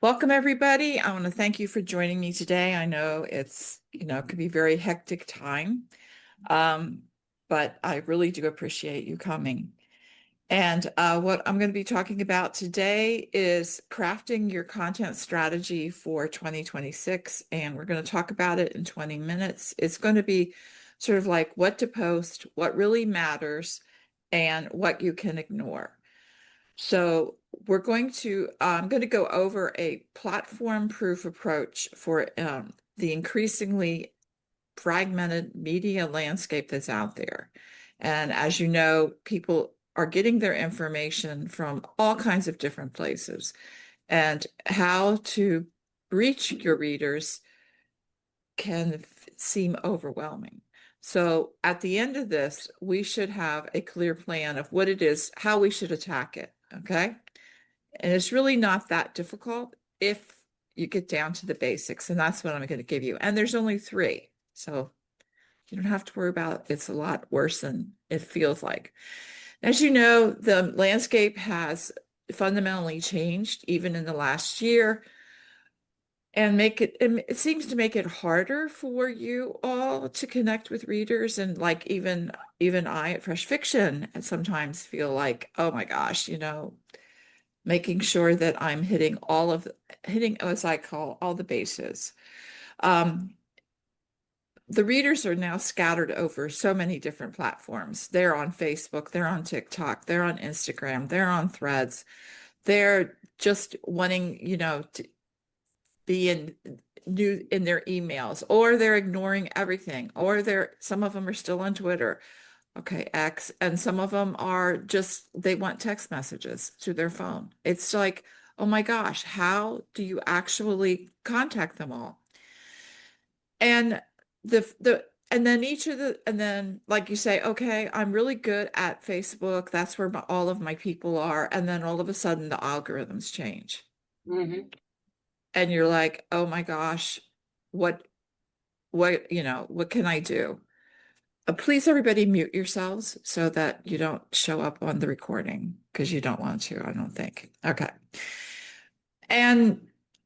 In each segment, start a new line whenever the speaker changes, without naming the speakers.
Welcome, everybody. I want to thank you for joining me today. I know it could be very hectic time, um, but I really do appreciate you coming. And what I'm going to be talking about today is crafting your content strategy for 2026. And we're going to talk about it in 20 minutes. It's going to be sort of like what to post, what really matters, and what you can ignore. So I'm going to go over a platform proof approach for the increasingly fragmented media landscape that's out there. And as you know, people are getting their information from all kinds of different places, and how to reach your readers can seem overwhelming. So at the end of this, we should have a clear plan of what it is, how we should attack it. Okay. And it's really not that difficult if you get down to the basics, and that's what I'm going to give you. And there's only three, so you don't have to worry about it. It's a lot worse than it feels like. As you know, the landscape has fundamentally changed even in the last year, and it seems to make it harder for you all to connect with readers. And like even I at Fresh Fiction sometimes feel like, oh my gosh, making sure that I'm hitting, as I call, all the bases. Um, the readers are now scattered over so many different platforms. They're on Facebook, they're on TikTok, they're on Instagram, they're on Threads. They're just wanting, to be in their emails, or they're ignoring everything, or some of them are still on Twitter. Okay, X, and some of them are just, they want text messages to their phone. It's like, oh my gosh, how do you actually contact them all? And and then like you say, okay, I'm really good at Facebook. That's where all of my people are. And then all of a sudden the algorithms change.
Hmm.
And you're like, oh my gosh, what, what can I do? Please, everybody, mute yourselves so that you don't show up on the recording, because you don't want to, I don't think. Okay. And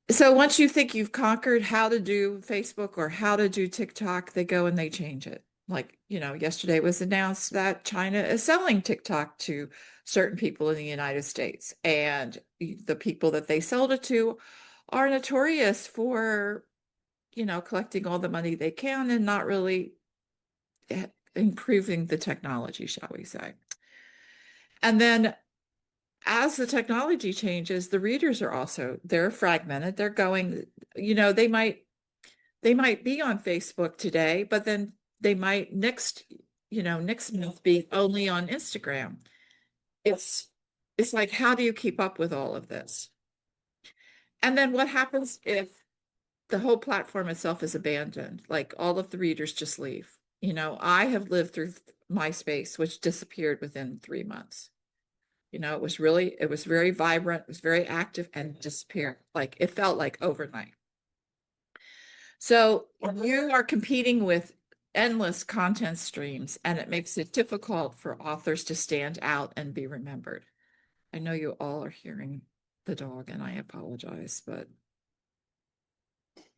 so once you think you've conquered how to do Facebook or how to do TikTok, they go and they change it. Like, yesterday was announced that China is selling TikTok to certain people in the United States. And the people that they sold it to are notorious for, collecting all the money they can and not really improving the technology, shall we say. And then as the technology changes, the readers are also, they're fragmented. They're going, they might be on Facebook today, but then they might next month be only on Instagram. It's it's like, how do you keep up with all of this? And then what happens if the whole platform itself is abandoned? Like all of the readers just leave. I have lived through MySpace, which disappeared within 3 months. It was very vibrant, it was very active, and disappeared. Like it felt like overnight. So you are competing with endless content streams, and it makes it difficult for authors to stand out and be remembered. I know you all are hearing the dog, and I apologize, but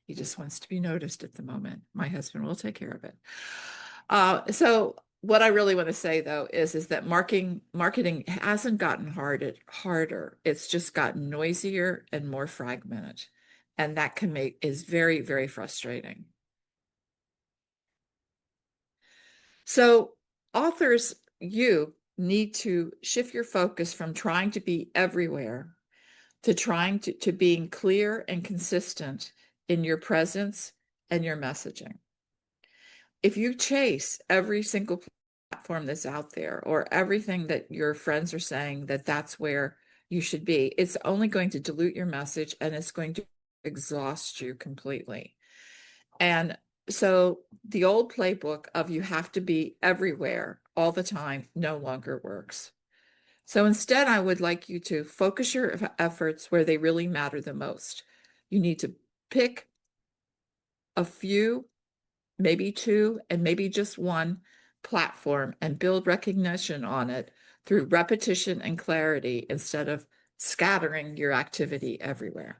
he just wants to be noticed at the moment. My husband will take care of it. So what I really want to say though is that marketing hasn't gotten harder. It's just gotten noisier and more fragmented. And that is very, very frustrating. So authors, you need to shift your focus from trying to be everywhere to trying to being clear and consistent in your presence and your messaging. If you chase every single platform that's out there, or everything that your friends are saying that that's where you should be, it's only going to dilute your message, and it's going to exhaust you completely. And so the old playbook of you have to be everywhere all the time no longer works. So instead, I would like you to focus your efforts where they really matter the most. You need to pick a few, maybe two, and maybe just one platform, and build recognition on it through repetition and clarity instead of scattering your activity everywhere.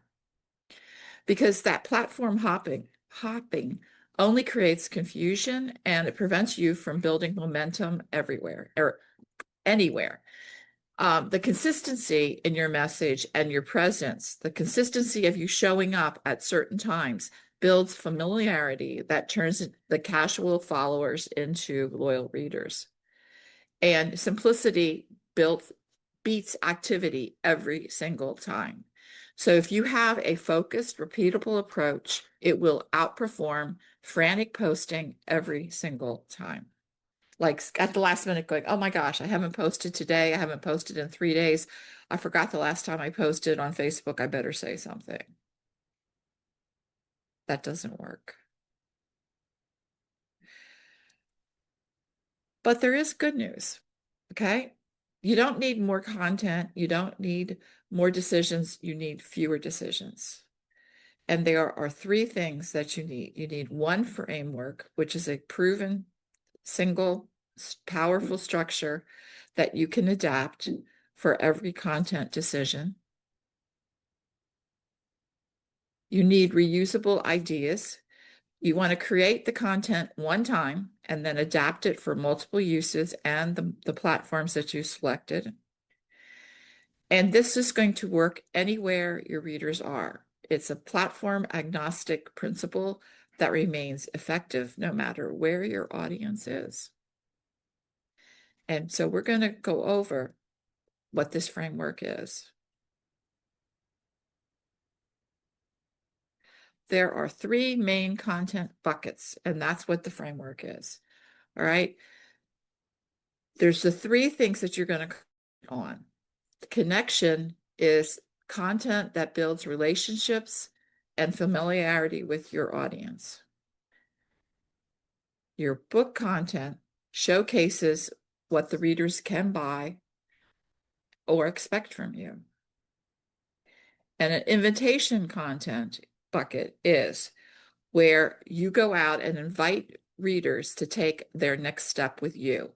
because that platform hopping only creates confusion and it prevents you from building momentum everywhere or anywhere. The consistency in your message and your presence, the consistency of you showing up at certain times builds familiarity that turns the casual followers into loyal readers. And simplicity beats activity every single time. So if you have a focused, repeatable approach, it will outperform frantic posting every single time. Like at the last minute going, oh my gosh, I haven't posted today. I haven't posted in 3 days. I forgot the last time I posted on Facebook. I better say something. That doesn't work. But there is good news, okay? You don't need more content. You don't need more decisions. You need fewer decisions. And there are three things that you need. You need one framework, which is a proven, single, powerful structure that you can adapt for every content decision. You need reusable ideas. You want to create the content one time and then adapt it for multiple uses and the platforms that you selected. And this is going to work anywhere your readers are. It's a platform agnostic principle that remains effective no matter where your audience is. And so we're going to go over what this framework is. There are three main content buckets, and that's what the framework is. All right. There's the three things that you're going to on. The connection is content that builds relationships and familiarity with your audience. Your book content showcases what the readers can buy or expect from you. And an invitation content bucket is where you go out and invite readers to take their next step with you.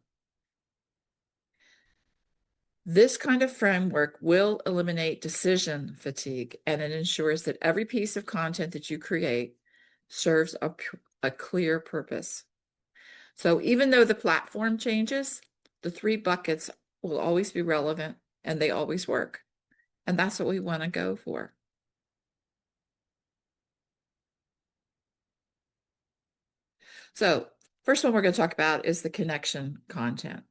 This kind of framework will eliminate decision fatigue, and it ensures that every piece of content that you create serves a clear purpose. So even though the platform changes, the three buckets will always be relevant and they always work. And that's what we want to go for. So first one we're going to talk about is the connection content.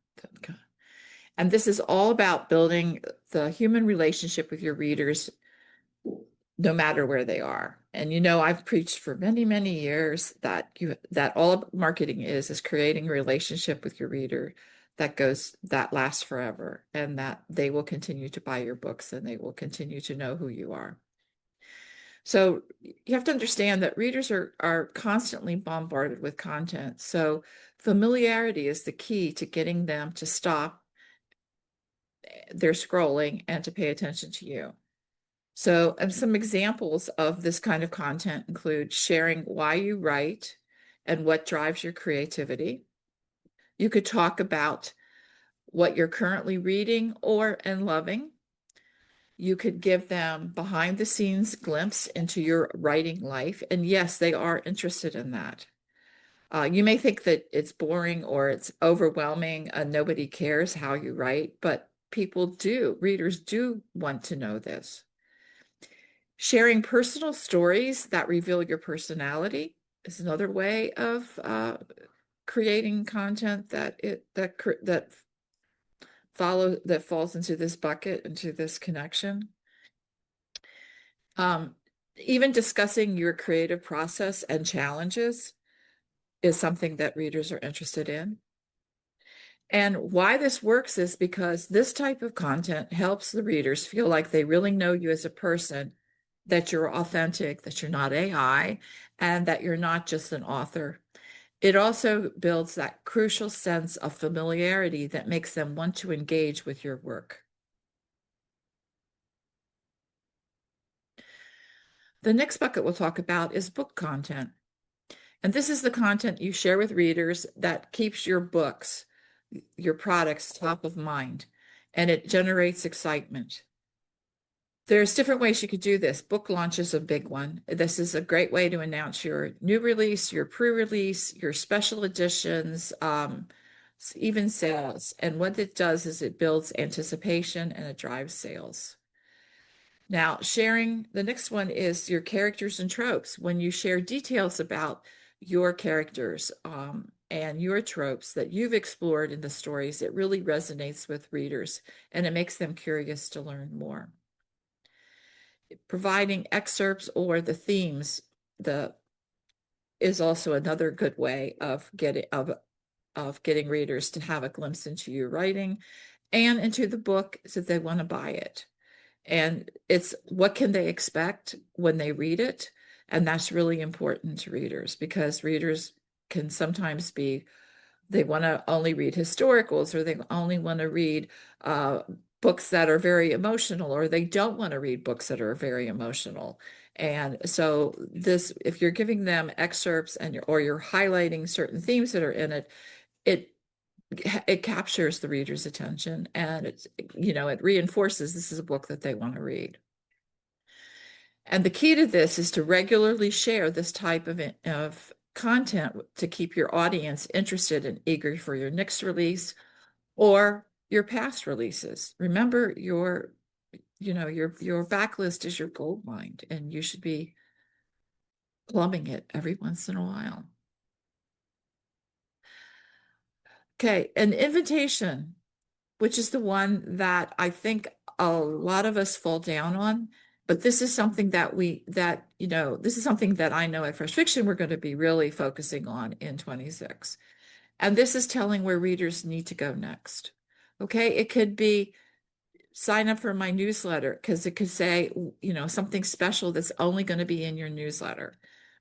And this is all about building the human relationship with your readers, no matter where they are. And you know, I've preached for many, many years that all marketing is creating a relationship with your reader that lasts forever, and that they will continue to buy your books and they will continue to know who you are. So you have to understand that readers are constantly bombarded with content. So familiarity is the key to getting them to stop their scrolling and to pay attention to you. So, and some examples of this kind of content include sharing why you write and what drives your creativity. You could talk about what you're currently reading and loving. You could give them behind the scenes glimpse into your writing life. And yes, they are interested in that. You may think that it's boring or it's overwhelming and nobody cares how you write, but readers do want to know this. Sharing personal stories that reveal your personality is another way of creating content that falls into this bucket, into this connection. Even discussing your creative process and challenges is something that readers are interested in. And why this works is because this type of content helps the readers feel like they really know you as a person, that you're authentic, that you're not AI, and that you're not just an author. It also builds that crucial sense of familiarity that makes them want to engage with your work. The next bucket we'll talk about is book content. And this is the content you share with readers that keeps your books, your products top of mind, and it generates excitement. There's different ways you could do this. Book launch is a big one. This is a great way to announce your new release, your pre-release, your special editions, even sales. And what it does is it builds anticipation and it drives sales. Now, sharing, the next one is your characters and tropes. When you share details about your characters and your tropes that you've explored in the stories, it really resonates with readers and it makes them curious to learn more. Providing excerpts or the themes is also another good way of getting readers to have a glimpse into your writing and into the book so they want to buy it. And it's what can they expect when they read it? And that's really important to readers because readers can sometimes they want to only read historicals or they only want to read books that are very emotional or they don't want to read books that are very emotional. And so if you're giving them excerpts or you're highlighting certain themes that are in it, it captures the reader's attention and it reinforces this is a book that they want to read. And the key to this is to regularly share this type of content to keep your audience interested and eager for your next release or your past releases. Remember your backlist is your gold mine and you should be plumbing it every once in a while. Okay, an invitation, which is the one that I think a lot of us fall down on. But this is something this is something that I know at Fresh Fiction we're going to be really focusing on in 26. And this is telling where readers need to go next. Okay, it could be sign up for my newsletter because it could say, something special that's only going to be in your newsletter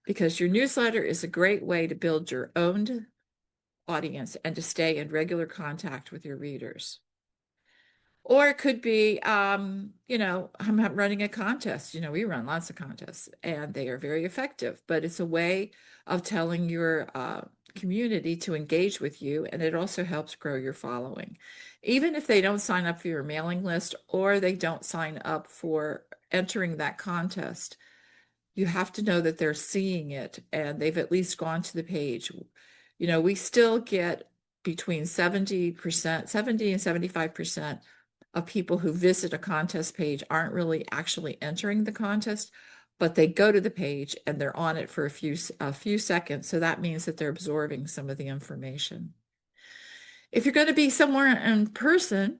because your newsletter is a great way to build your own audience and to stay in regular contact with your readers. Or it could be, I'm running a contest. We run lots of contests and they are very effective, but it's a way of telling your community to engage with you. And it also helps grow your following. Even if they don't sign up for your mailing list or they don't sign up for entering that contest, you have to know that they're seeing it and they've at least gone to the page. We still get between 70% and 75% of people who visit a contest page aren't really actually entering the contest, but they go to the page and they're on it for a few seconds. So that means that they're absorbing some of the information. If you're going to be somewhere in person,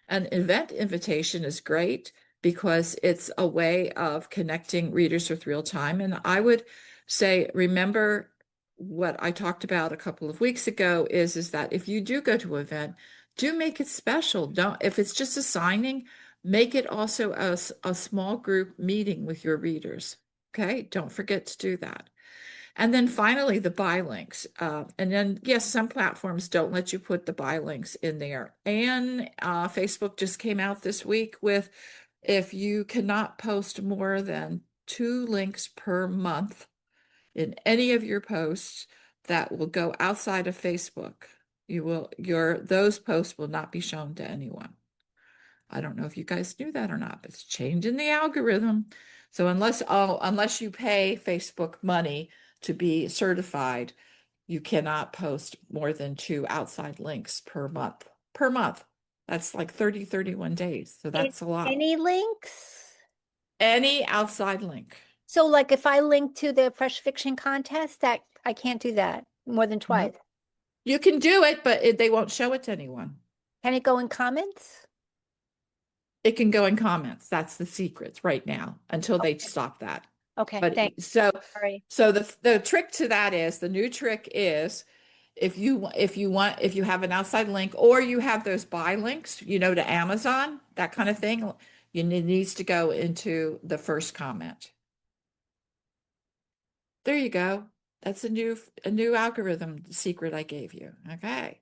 an event invitation is great because it's a way of connecting readers with real time. And I would say, remember what I talked about a couple of weeks ago is that if you do go to an event, do make it special. If it's just a signing, make it also a small group meeting with your readers. Okay, don't forget to do that. And then finally, the buy links. And then, yes, some platforms don't let you put the buy links in there. And Facebook just came out this week with if you cannot post more than 2 links per month in any of your posts that will go outside of Facebook, those posts will not be shown to anyone. I don't know if you guys knew that or not, but it's changing the algorithm. So unless you pay Facebook money to be certified, you cannot post more than 2 outside links per month. Per month. That's like 31 days. So that's a lot.
Any links?
Any outside link.
So like if I link to the Fresh Fiction contest, that I can't do that more than twice.
No. You can do it, but they won't show it to anyone.
Can it go in comments?
It can go in comments. That's the secret right now until they stop that.
Okay,
But
thanks.
so
Sorry.
so the trick to that is the new trick is if you have an outside link or you have those buy links, to Amazon, that kind of thing, it needs to go into the first comment. There you go. That's a new algorithm secret I gave you. Okay.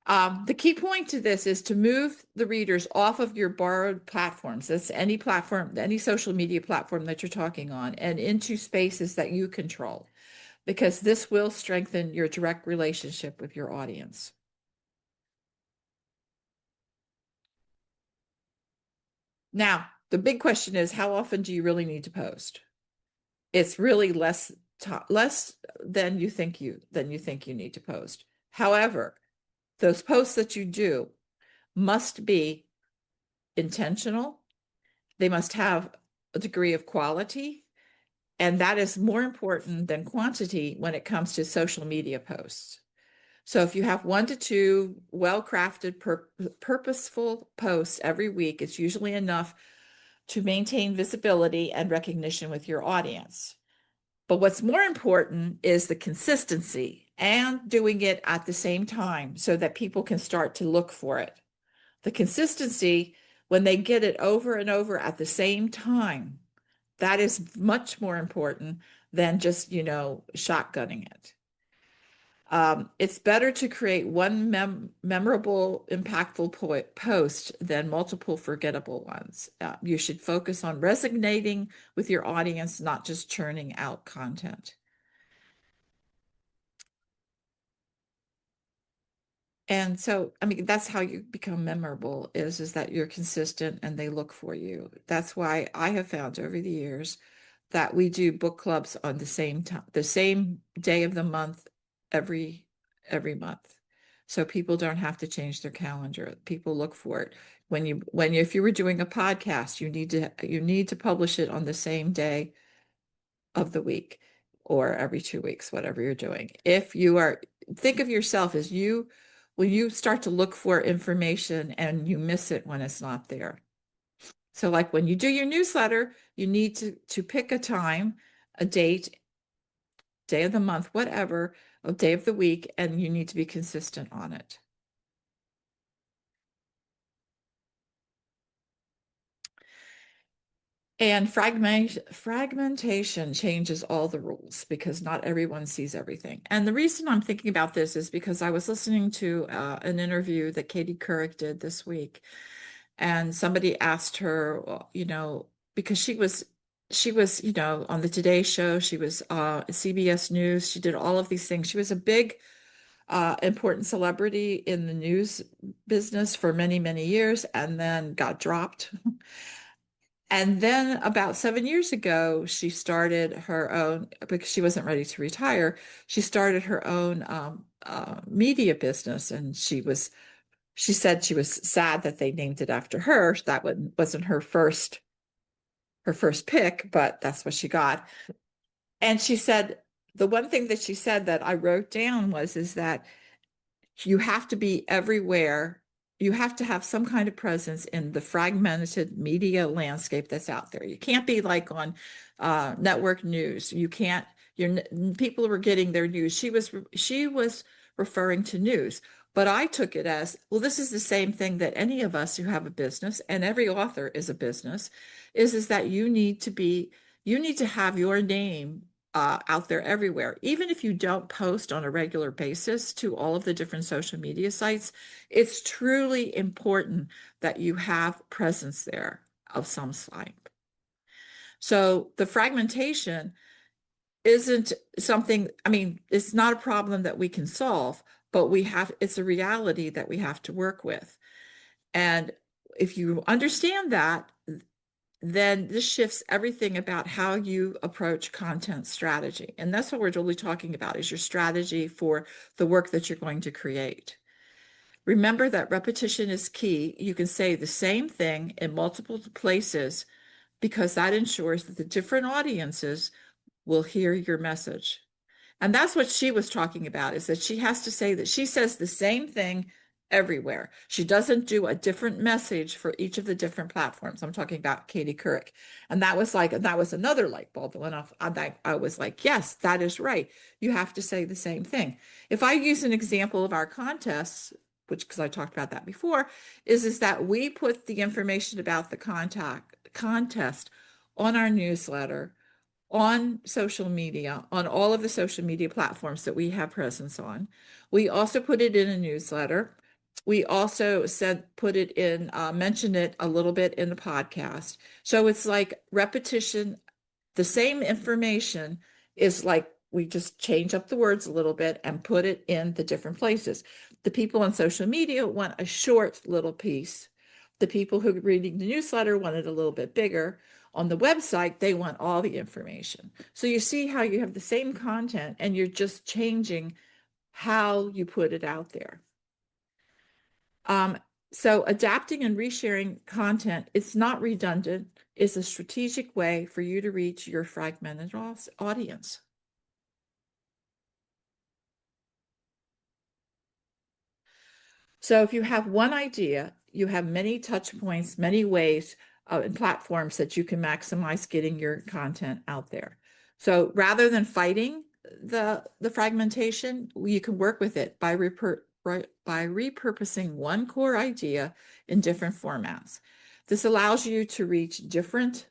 The key point to this is to move the readers off of your borrowed platforms. That's any platform, any social media platform that you're talking on, and into spaces that you control, because this will strengthen your direct relationship with your audience. Now, the big question is, how often do you really need to post? It's really less than you think you need to post. However, those posts that you do must be intentional. They must have a degree of quality, and that is more important than quantity when it comes to social media posts. So if you have 1 to 2 well-crafted, purposeful posts every week, it's usually enough to maintain visibility and recognition with your audience. But what's more important is the consistency and doing it at the same time so that people can start to look for it. The consistency, when they get it over and over at the same time, that is much more important than just, shotgunning it. It's better to create one memorable, impactful post than multiple forgettable ones. You should focus on resonating with your audience, not just churning out content. And so, I mean, that's how you become memorable is that you're consistent and they look for you. That's why I have found over the years that we do book clubs on the same time, the same day of the month, every month. So people don't have to change their calendar. People look for it. If you were doing a podcast, you need to publish it on the same day of the week or every 2 weeks, whatever you're doing. Think of yourself as when you start to look for information and you miss it when it's not there. So like when you do your newsletter, you need to pick a time, a date, day of the month, whatever, a day of the week, and you need to be consistent on it. And fragmentation changes all the rules because not everyone sees everything. And the reason I'm thinking about this is because I was listening to an interview that Katie Couric did this week, and somebody asked her, because she was, on the Today Show, she was CBS News, she did all of these things. She was a big, important celebrity in the news business for many, many years, and then got dropped. And then about 7 years ago, she started her own, because she wasn't ready to retire, she started her own media business. And she said she was sad that they named it after her. That wasn't her first pick, but that's what she got. And she said, the one thing that she said that I wrote down is that you have to be everywhere. You have to have some kind of presence in the fragmented media landscape that's out there. You can't be like on network news. You can't. People were getting their news. She was referring to news, but I took it as, well, this is the same thing that any of us who have a business, and every author is a business, is that you need to have your name out there everywhere. Even if you don't post on a regular basis to all of the different social media sites, it's truly important that you have presence there of some type. So the fragmentation isn't something, I mean, it's not a problem that we can solve, but it's a reality that we have to work with. And if you understand that, then this shifts everything about how you approach content strategy. And that's what we're really talking about, is your strategy for the work that you're going to create. Remember that repetition is key. You can say the same thing in multiple places because that ensures that the different audiences will hear your message. And that's what she was talking about, is that she has to say that she says the same thing everywhere. She doesn't do a different message for each of the different platforms. I'm talking about Katie Couric. And that was another light bulb that went off. I was like, yes, that is right. You have to say the same thing. If I use an example of our contests, because I talked about that before, is that we put the information about the contest on our newsletter, on social media, on all of the social media platforms that we have presence on. We also put it in a newsletter. We also mentioned it a little bit in the podcast. So it's like repetition. The same information is like we just change up the words a little bit and put it in the different places. The people on social media want a short little piece. The people who are reading the newsletter want it a little bit bigger. On the website, they want all the information. So you see how you have the same content and you're just changing how you put it out there. So adapting and resharing content, it's not redundant, is a strategic way for you to reach your fragmented audience. So if you have one idea, you have many touch points, many ways and platforms that you can maximize getting your content out there. So rather than fighting the fragmentation, you can work with it by repurposing one core idea in different formats. This allows you to reach different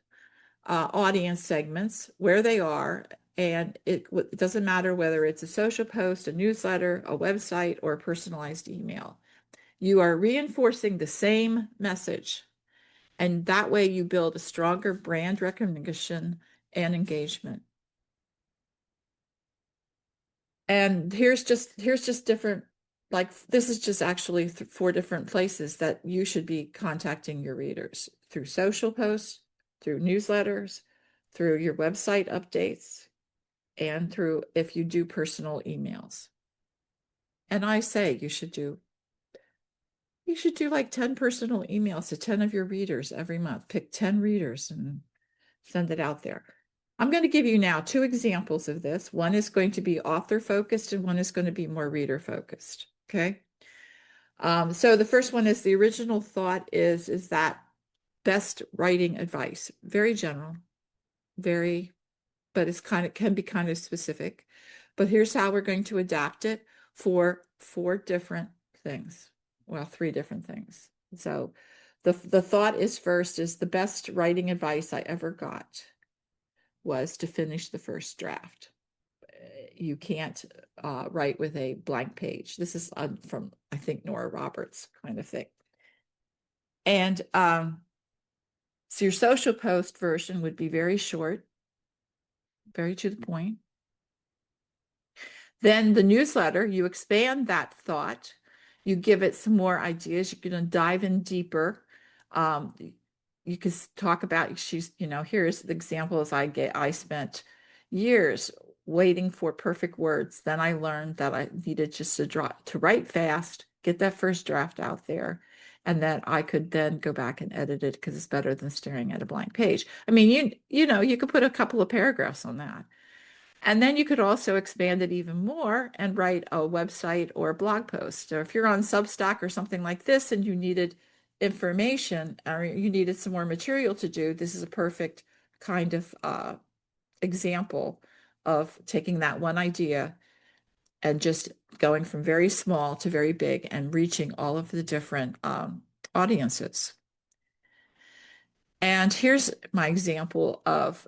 audience segments where they are, and it doesn't matter whether it's a social post, a newsletter, a website, or a personalized email. You are reinforcing the same message, and that way you build a stronger brand recognition and engagement. And here's just different, like this is just actually 4 different places that you should be contacting your readers: through social posts, through newsletters, through your website updates, and through if you do personal emails. And I say you should do like 10 personal emails to 10 of your readers every month. Pick 10 readers and send it out there. I'm going to give you now 2 examples of this. One is going to be author focused and one is going to be more reader focused. Okay. So the first one is the original thought is that best writing advice. Very general, but it's can be kind of specific. But here's how we're going to adapt it for 4 different things. Well, 3 different things. So the thought is first is the best writing advice I ever got was to finish the first draft. You can't write with a blank page. This is from, I think, Nora Roberts kind of thing. And so your social post version would be very short, very to the point. Then the newsletter, you expand that thought, you give it some more ideas, you're going to dive in deeper. You can talk about, here's the example as I spent years waiting for perfect words. Then I learned that I needed just to write fast, get that first draft out there, and that I could then go back and edit it because it's better than staring at a blank page. I mean, you could put a couple of paragraphs on that. And then you could also expand it even more and write a website or a blog post. Or if you're on Substack or something like this and you needed information or you needed some more material to do, this is a perfect kind of example of taking that one idea and just going from very small to very big and reaching all of the different audiences. And here's my example of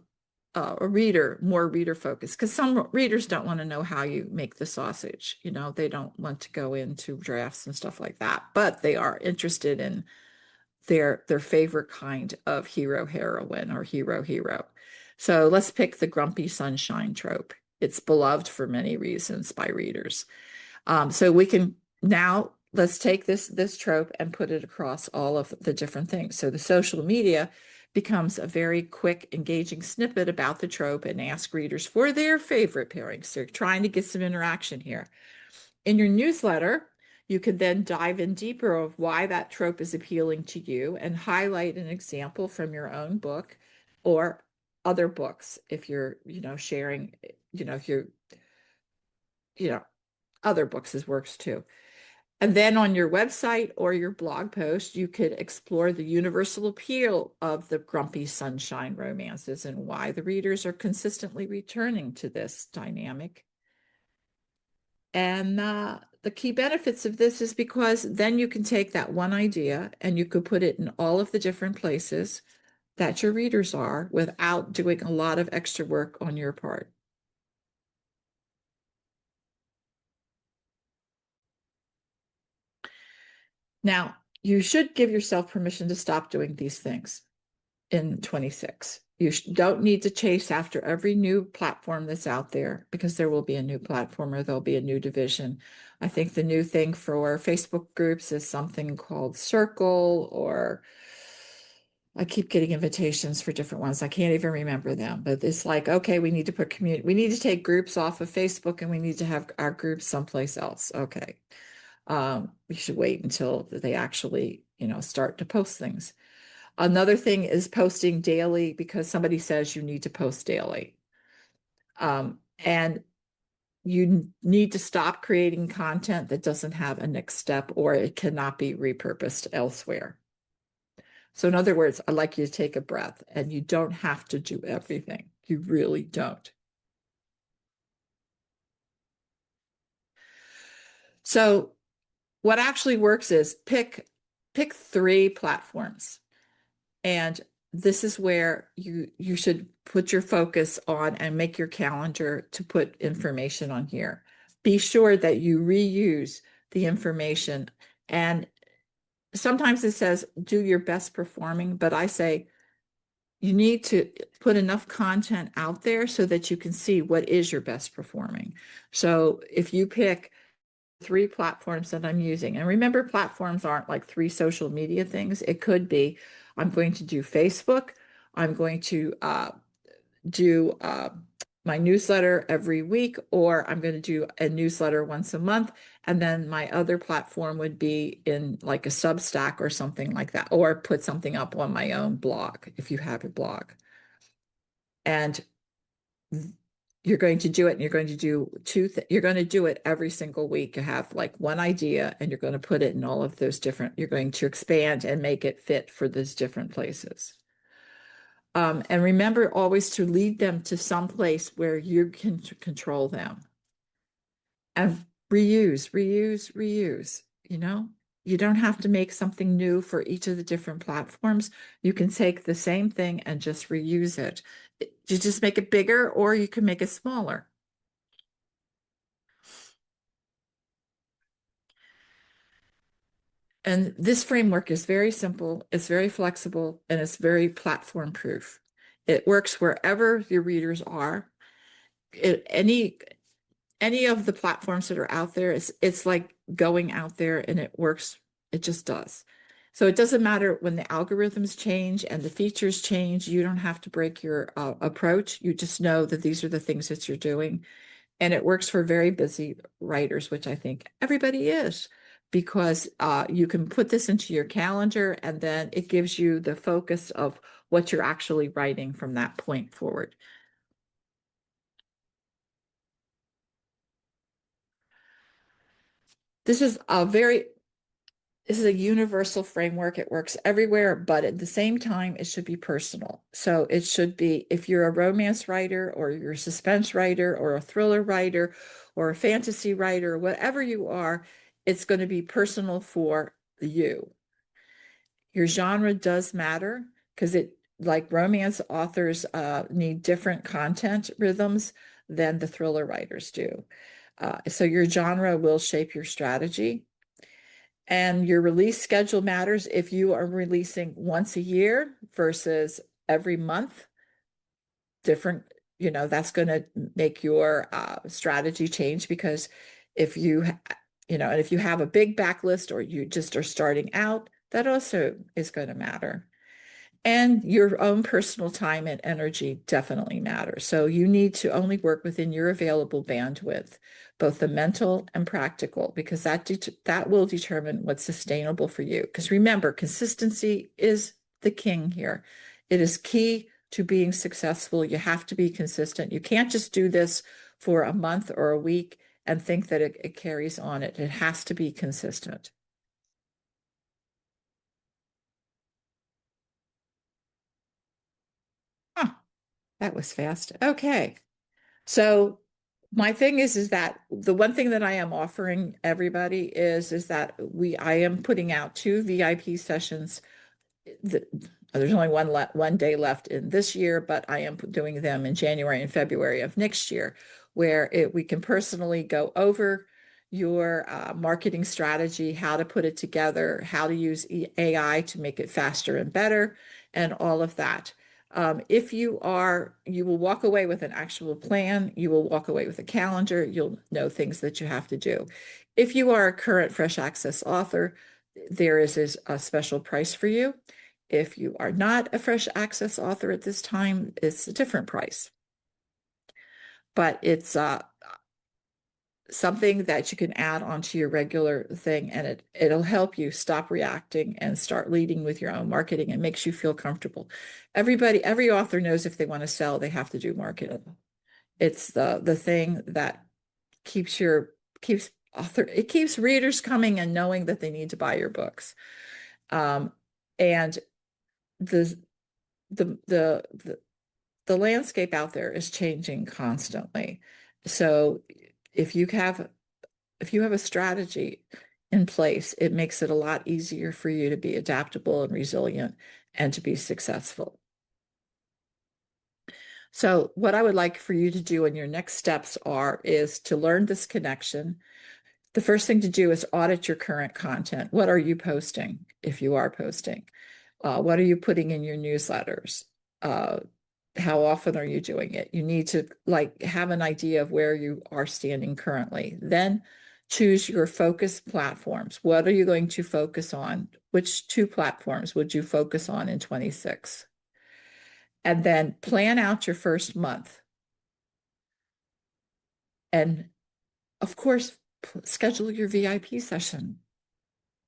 more reader focused, because some readers don't want to know how you make the sausage. They don't want to go into drafts and stuff like that, but they are interested in their favorite kind of hero heroine or hero. So let's pick the grumpy sunshine trope. It's beloved for many reasons by readers. So we can now let's take this trope and put it across all of the different things. So the social media becomes a very quick, engaging snippet about the trope and ask readers for their favorite pairings. So you're trying to get some interaction here. In your newsletter, you can then dive in deeper of why that trope is appealing to you and highlight an example from your own book or other books if you're, sharing, if you're, other books as works too. And then on your website or your blog post, you could explore the universal appeal of the grumpy sunshine romances and why the readers are consistently returning to this dynamic. And the key benefits of this is because then you can take that one idea and you could put it in all of the different places that your readers are without doing a lot of extra work on your part. Now, you should give yourself permission to stop doing these things in 26. You don't need to chase after every new platform that's out there, because there will be a new platform or there'll be a new division. I think the new thing for Facebook groups is something called Circle, or I keep getting invitations for different ones. I can't even remember them, but it's like, okay, we need to put community, we need to take groups off of Facebook and we need to have our groups someplace else. Okay. We should wait until they actually, start to post things. Another thing is posting daily, because somebody says you need to post daily. And you need to stop creating content that doesn't have a next step, or it cannot be repurposed elsewhere. So in other words, I'd like you to take a breath, and you don't have to do everything. You really don't. So what actually works is pick 3 platforms. And this is where you should put your focus on and make your calendar to put information on here. Be sure that you reuse the information. And sometimes it says do your best performing, but I say you need to put enough content out there so that you can see what is your best performing. So if you pick 3 platforms that I'm using, and remember, platforms aren't like 3 social media things. It could be, I'm going to do Facebook. I'm going to do my newsletter every week, or I'm going to do a newsletter once a month. And then my other platform would be in like a Substack or something like that, or put something up on my own blog if you have a blog. And you're going to do it, and you're going to do you're going to do it every single week. You have like one idea, and you're going to put it in all of those different, you're going to expand and make it fit for those different places. And remember always to lead them to some place where you can control them. And reuse, reuse, reuse. You don't have to make something new for each of the different platforms. You can take the same thing and just reuse it. You just make it bigger, or you can make it smaller. And this framework is very simple, it's very flexible, and it's very platform proof. It works wherever your readers are. Any of the platforms that are out there, it's like going out there, and it works. It just does. So it doesn't matter when the algorithms change and the features change. You don't have to break your approach. You just know that these are the things that you're doing. And it works for very busy writers, which I think everybody is, because you can put this into your calendar, and then it gives you the focus of what you're actually writing from that point forward. This is a universal framework. It works everywhere, but at the same time, it should be personal. So it should be, if you're a romance writer, or you're a suspense writer, or a thriller writer, or a fantasy writer, whatever you are, it's going to be personal for you. Your genre does matter, because like romance authors need different content rhythms than the thriller writers do. So your genre will shape your strategy. And your release schedule matters. If you are releasing once a year versus every month, different, that's going to make your strategy change, because if and if you have a big backlist, or you just are starting out, that also is going to matter. And your own personal time and energy definitely matter. So you need to only work within your available bandwidth, both the mental and practical, because that will determine what's sustainable for you. Because remember, consistency is the king here. It is key to being successful. You have to be consistent. You can't just do this for a month or a week and think that it carries on. It has to be consistent. Huh, that was fast. Okay. So my thing is that the one thing that I am offering everybody is that I am putting out 2 VIP sessions. There's only one day left in this year, but I am doing them in January and February of next year, where we can personally go over your marketing strategy, how to put it together, how to use AI to make it faster and better, and all of that. If you are, you will walk away with an actual plan. You will walk away with a calendar. You'll know things that you have to do. If you are a current Fresh Access author, there is a special price for you. If you are not a Fresh Access author at this time, it's a different price. But it's something that you can add onto your regular thing, and it'll help you stop reacting and start leading with your own marketing and makes you feel comfortable. Every author knows if they want to sell, they have to do marketing. It's the thing that keeps it keeps readers coming and knowing that they need to buy your books. And the the the the the landscape out there is changing constantly. So if you have a strategy in place, it makes it a lot easier for you to be adaptable and resilient and to be successful. So what I would like for you to do in your next steps is to learn this connection. The first thing to do is audit your current content. What are you posting if you are posting? What are you putting in your newsletters? How often are you doing it? You need to have an idea of where you are standing currently. Then choose your focus platforms. What are you going to focus on? Which 2 platforms would you focus on in 26? And then plan out your first month. And of course, schedule your VIP session.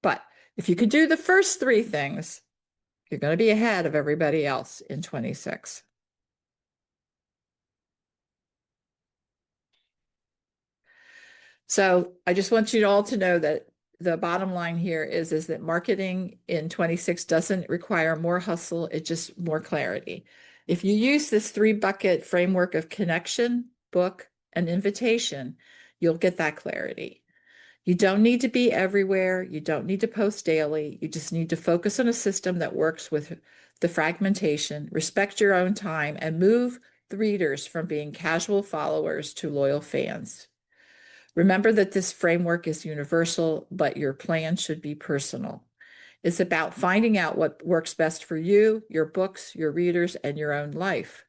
But if you could do the first 3 things, you're going to be ahead of everybody else in 26. So I just want you all to know that the bottom line here is that marketing in 26 doesn't require more hustle, it's just more clarity. If you use this 3-bucket framework of connection, book, and invitation, you'll get that clarity. You don't need to be everywhere. You don't need to post daily. You just need to focus on a system that works with the fragmentation, respect your own time, and move the readers from being casual followers to loyal fans. Remember that this framework is universal, but your plan should be personal. It's about finding out what works best for you, your books, your readers, and your own life.